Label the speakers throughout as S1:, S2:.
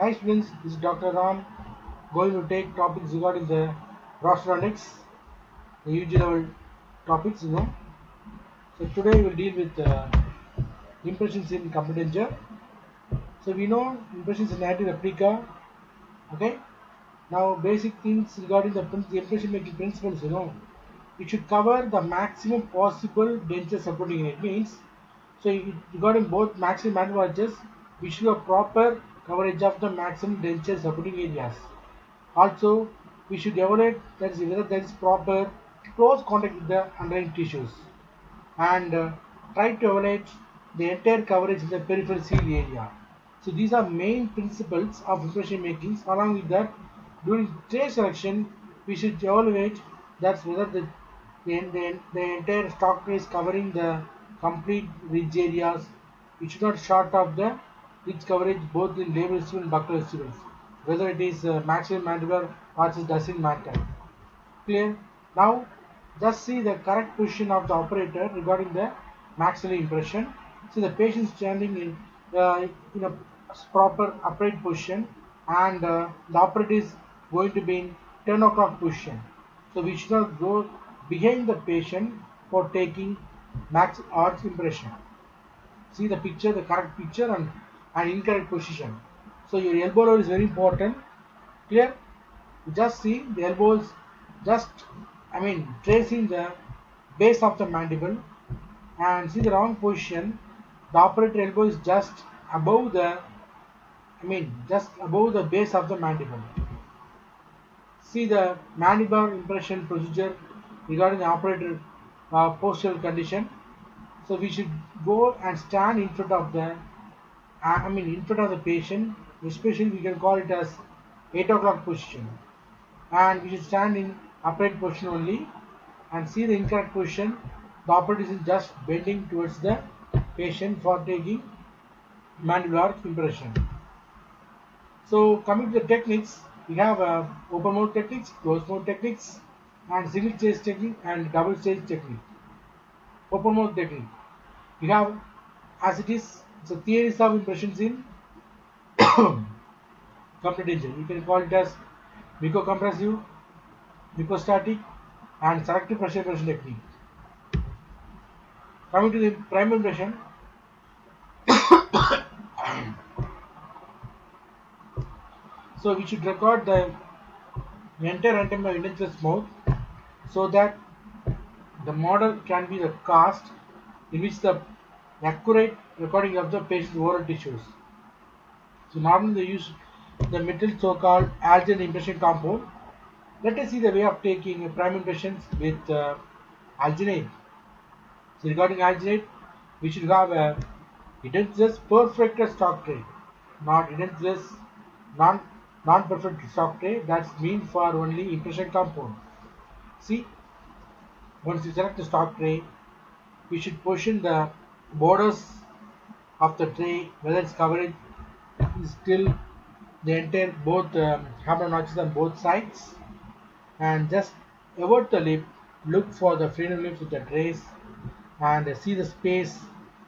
S1: Hi students, this is Dr. Ram going to take topics regarding the prosthodontics, the UG level topics. So today we'll deal with impressions in computer. So we know impressions in anti-replica. Okay. Now basic things regarding the impression making principles. It should cover the maximum possible denture supporting it. Means so regarding both maximum and advantages, we should have proper coverage of the maximum denture supporting areas. Also, we should evaluate that is whether there is proper close contact with the underlying tissues and try to evaluate the entire coverage in the peripheral seal area. So these are main principles of impression making. Along with that, during tray selection, we should evaluate that whether the entire stock tray is covering the complete ridge areas. It should not short of the ridge coverage both in label vestibule and buccal vestibules. Whether it is maxillary mandibular or it doesn't matter. Clear? Now just see the correct position of the operator regarding the maxillary impression. See the patient standing in a proper upright position and the operator is going to be in 10 o'clock position. So we should not go behind the patient for taking max arch impression. See the picture, the correct picture and incorrect position. So your elbow roll is very important. Clear? Just see the elbows just tracing the base of the mandible and see the wrong position. The operator elbow is just above the base of the mandible. See the mandible impression procedure regarding the operator postural condition. So we should go and stand in front of in front of the patient, especially we can call it as 8 o'clock position. And we should stand in upright position only and see the incorrect position. The operator is just bending towards the patient for taking mandibular impression. So coming to the techniques, we have open mouth techniques, closed mouth techniques, and single stage technique and double stage technique. Open mouth technique. We have as it is the theories of impressions in complete engine. You can call it as microcompressive, microstatic, and selective pressure impression technique. Coming to the prime impression, so we should record the entire anatomy of indentless mouth so that the model can be the cast in which the accurate recording of the patient's oral tissues. So normally they use the metal so-called alginate impression compound. Let us see the way of taking prime impressions with alginate. So regarding alginate, we should have a edentulous perfected stock tray, not edentulous non-perfect stock tray. That's mean for only impression compound. See, once you select the stock tray, we should position the borders of the tray, whether its coverage is still the entire both hammer notches on both sides, and just avert the lip, look for the frenulum lips with the trays, and see the space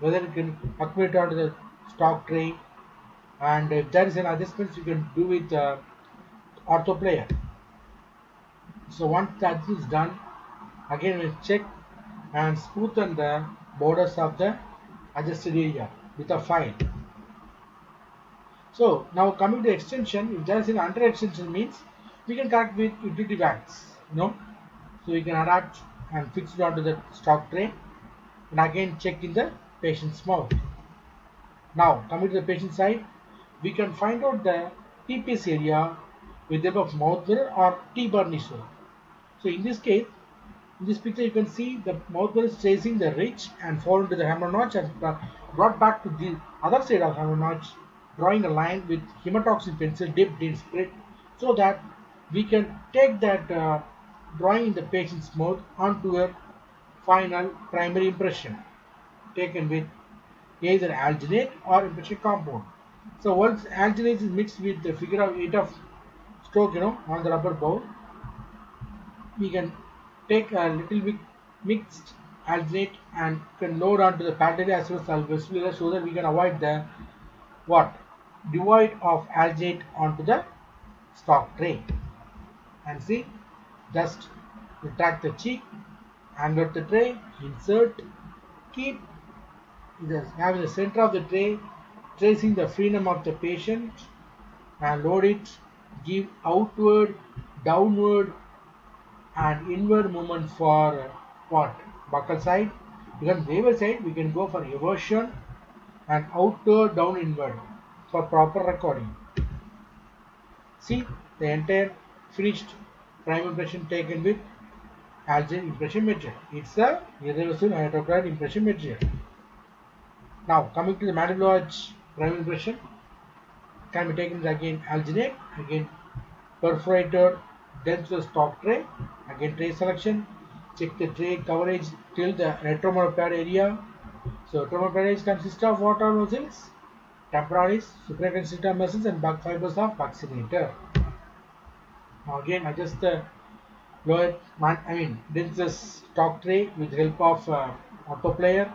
S1: whether it can accumulate onto the stock tray, and if there is an adjustment you can do with ortho player. So once that is done, again we check and smoothen the borders of the adjusted area with a file. So now coming to extension, if there is an under extension means we can connect with utility wax. So we can adapt and fix it onto the stock tray and again check in the patient's mouth. Now coming to the patient side, we can find out the TPS area with the help of mouth mirror or T-bar nisso. So in this case, in this picture you can see the mouth mirror is tracing the ridge and followed to the hammer notch and brought back to the other side of hammer notch, drawing a line with hematoxin pencil dipped in spirit so that we can take that drawing in the patient's mouth onto a final primary impression taken with either alginate or impression compound. So once alginate is mixed with the figure of 8 of stroke on the rubber bowl, we can take a little bit mixed alginate and can load onto the patellar as well as vestibular so that we can avoid the what devoid of alginate onto the stock tray. And see, just retract the cheek, angle the tray, insert, keep having the center of the tray, tracing the frenum of the patient, and load it, give outward, downward, and inward movement for what? Buccal side. Because navel side, we can go for eversion and outward, down, inward for proper recording. See the entire finished prime impression taken with alginate impression material. It's a irreversible hydrochloride impression material. Now coming to the mandibular arch prime impression, can be taken again alginate, again perforated dense stock tray, again tray selection, check the tray coverage till the retromolar pad area. So retromolar pad area consists of what all muscles? Temporalis, supraconsider muscles and bulk fibers of buccinator. Now again adjust the lower dense stock tray with help of autoplayer.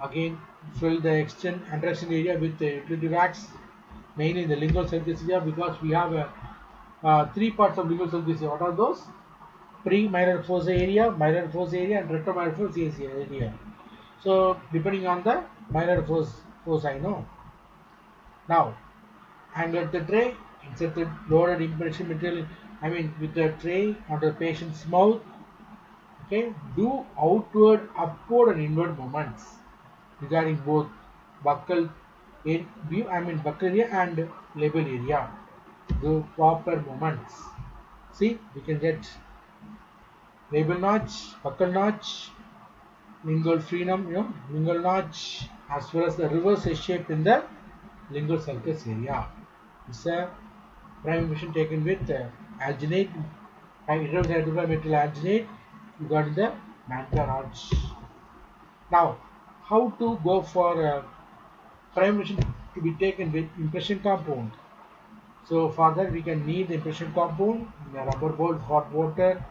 S1: Again fill the extend interaction area with the utility wax, mainly in the lingual surface area, because we have three parts of lingual surface area. What are those? Pre-minor fossa area, minor fossa area, and retrominor fossa area. So depending on the minor fossa, I know. Now angle the tray, insert the loaded impression material. With the tray on the patient's mouth. Okay, do outward, upward, and inward movements regarding both buccal buccal area and label area. Do proper movements. See, we can get label notch, buccal notch, lingual frenum, lingual notch, as well as the reverse S shape in the lingual sulcus area. It's a prime impression taken with alginate, irreversible hydrochloride material alginate. You got in the mandibular arch. Now, how to go for prime impression to be taken with impression compound? So for that we can knead the impression compound in a rubber bowl with hot water,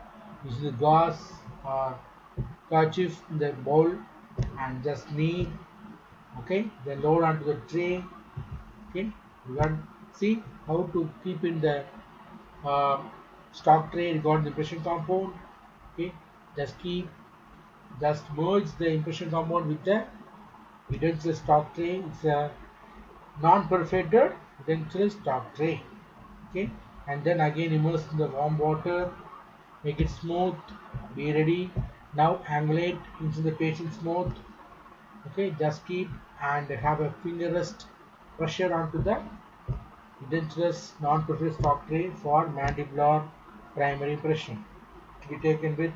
S1: use the gauze or kerchief in the bowl and just knead. Okay, then load onto the tray. Okay, you can see how to keep in the stock tray regarding the impression compound. Okay, just merge the impression compound with the utensil stock tray. It's a non-perforated utensil stock tray. Okay, and then again immerse in the warm water, make it smooth, be ready. Now angulate into the patient's mouth. Okay, just keep and have a finger rest pressure onto the edentulous non-perforated stock tray for mandibular primary impression to be taken with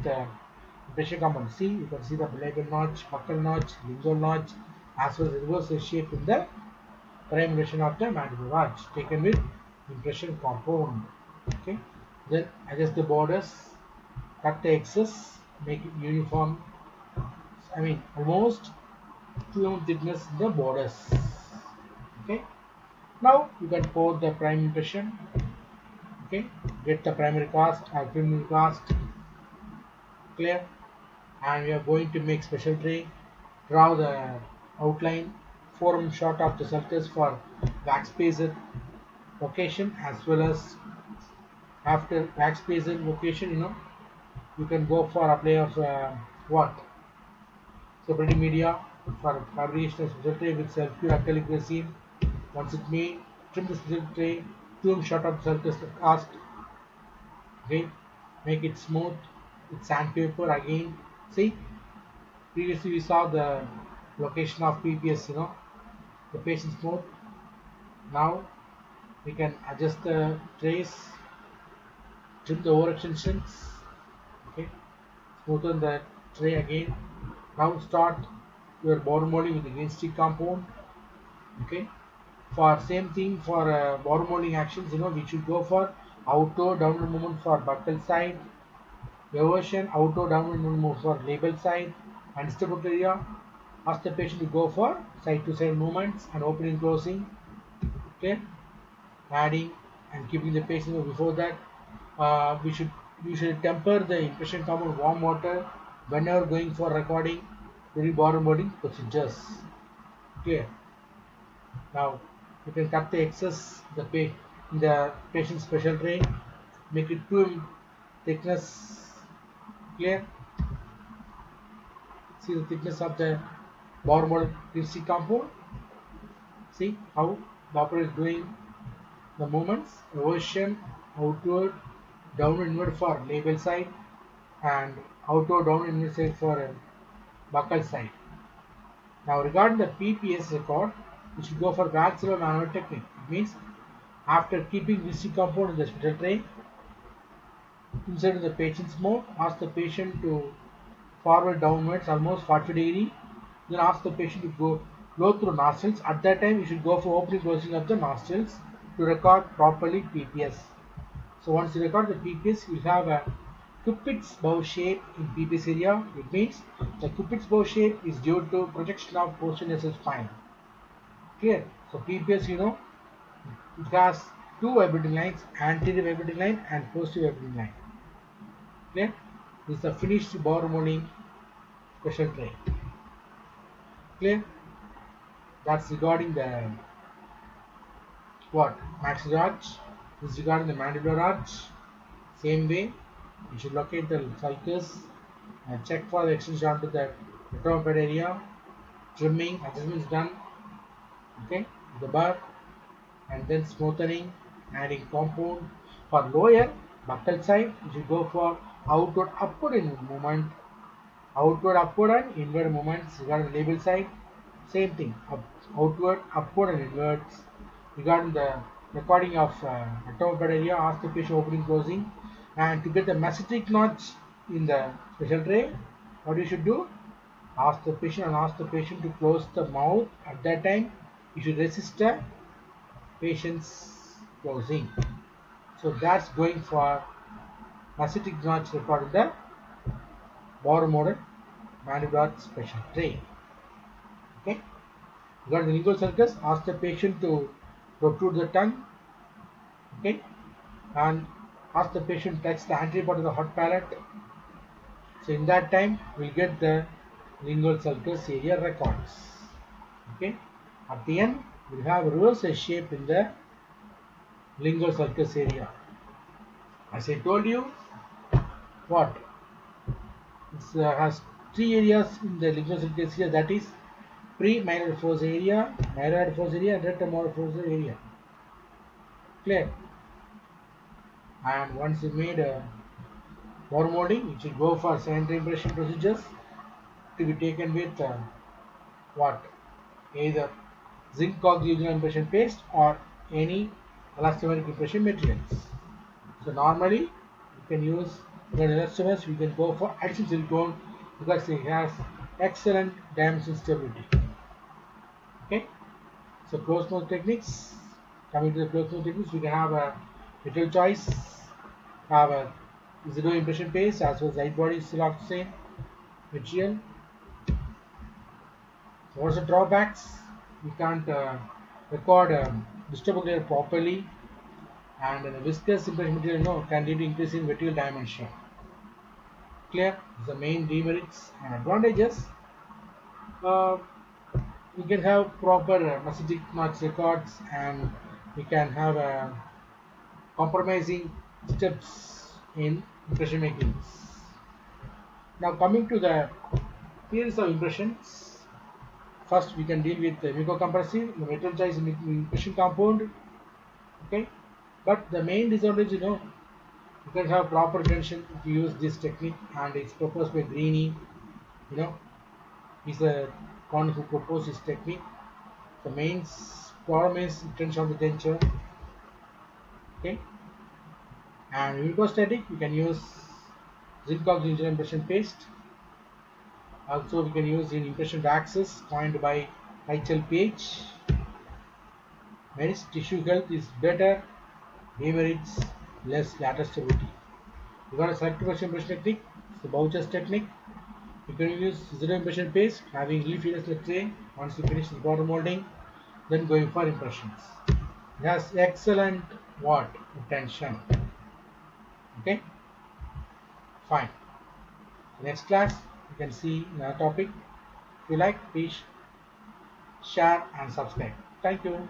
S1: impression compound. See, you can see the label notch, buccal notch, lingual notch, as well as the reverse shape in the prime impression of the mandibular arch taken with impression compound. Okay, then adjust the borders, cut the excess, make it uniform. Almost 2 mm thickness in the borders. Okay, now you can pour the prime impression. Okay, get the primary cast or preliminary cast clear, and we are going to make special tray. Draw the outline, forearm shot of the sulcus for wax spacer location, as well as after wax spacer location, you can go for apply of what? Separating media for fabrication of special tray with self-cure acrylic resin. Once it made, trim the special tray, 2 mm shot of the sulcus cast. Okay, make it smooth with sandpaper again. See, previously we saw the location of PPS, the patient's mouth. Now we can adjust the trays, trim the over extensions. Okay, smoothen the tray again. Now start your bottom molding with the green stick compound. Okay, for same thing for bottom molding actions, we should go for outward downward movement for buccal side, eversion outward downward movement for label side, and distributor area. Ask the patient to go for side to side movements and opening closing. Okay, adding and keeping the patient. Before that, we should temper the impression compound with warm water whenever going for recording during bottom molding procedures. Okay, now You can cut the excess in the patient's special tray, make it 2 mm thickness. Clear? See the thickness of the bore molded PVC compound. See how the operator is doing the movements, version, outward, downward, inward for label side, and outward, downward, inward side for buccal side. Now regarding the PPS record, we should go for maxillary manual technique. It means after keeping VC compound in the special tray, inside of the patient's mouth, ask the patient to forward downwards almost 40 degrees. Then ask the patient to go blow through nostrils. At that time, you should go for opening closing of the nostrils to record properly PPS. So once you record the PPS, you have a Cupid's bow shape in PPS area. It means the Cupid's bow shape is due to projection of posterior nasal spine. Clear? So PPS, it has two vibrating lines, anterior vibrating line and posterior vibrating line. Clear? This is the finished bore molding special tray. Clear? That's regarding the maxillary arch. This is regarding the mandibular arch. Same way, you should locate the sulcus and check for the extension onto the retrobed area. Trimming, adjustments done. Okay, the bar, and then smoothing, adding compound. For lower buccal side, you should go for outward upward movement, outward upward and inward movements. Regarding the label side, same thing, outward, upward and inwards. Regarding the recording of retrobed area, ask the patient opening closing, and to get the mesotelic notch in the special tray, what you should do? Ask the patient to close the mouth. At that time, you should resist the patient's closing. So that's going for mesotelic notch record in the bore molded mandibular special tray. Okay. Regarding the lingual sulcus, ask the patient to protrude the tongue. Okay, and ask the patient to touch the anterior part of the hot palate. So in that time, we'll get the lingual sulcus area records. Okay, at the end, we'll have a reverse S shape in the lingual sulcus area. As I told you, it has three areas in the lingual sulcus area, that is pre-minor fossa area, myroid fossa area, and retromolar fossa area. Clear? And once you made a bore molding, you should go for sanitary impression procedures to be taken with either zinc oxygen impression paste or any elastomeric impression materials. So normally you can use the elastomers, we can go for action silicone because it has excellent dimension stability. Okay, so closed mouth techniques. Coming to the closed mouth techniques, we can have a material choice, have a zero impression paste as well as light body siloxane material. So what's the drawbacks? We can't record disturbance layer properly, and the viscous impression material can lead to increase in vertical dimension. Clear? The main demerits and advantages. We can have proper mesotelic notch records, and we can have compromising steps in impression making. Now coming to the theories of impressions. First, we can deal with the mucocompressive, the metal choice impression compound. Okay, but the main disadvantage, you can have proper tension if you use this technique, and it's proposed by Greeny. He's the one who proposed this technique. The main problem is tension of the denture. Okay, and mucostatic, we can use zinc oxygen impression paste. Also, we can use in impression axis coined by Rachel Page. Means tissue health is better, demerits less lateral stability. You got a selective impression technique, it's the Boucher's technique. You can use zero impression paste, having relief areas in the tray. Once you finish the bottom molding, then going for impressions. It has excellent retention. Okay, fine. Next class, you can see another topic. If you like, please share and subscribe. Thank you.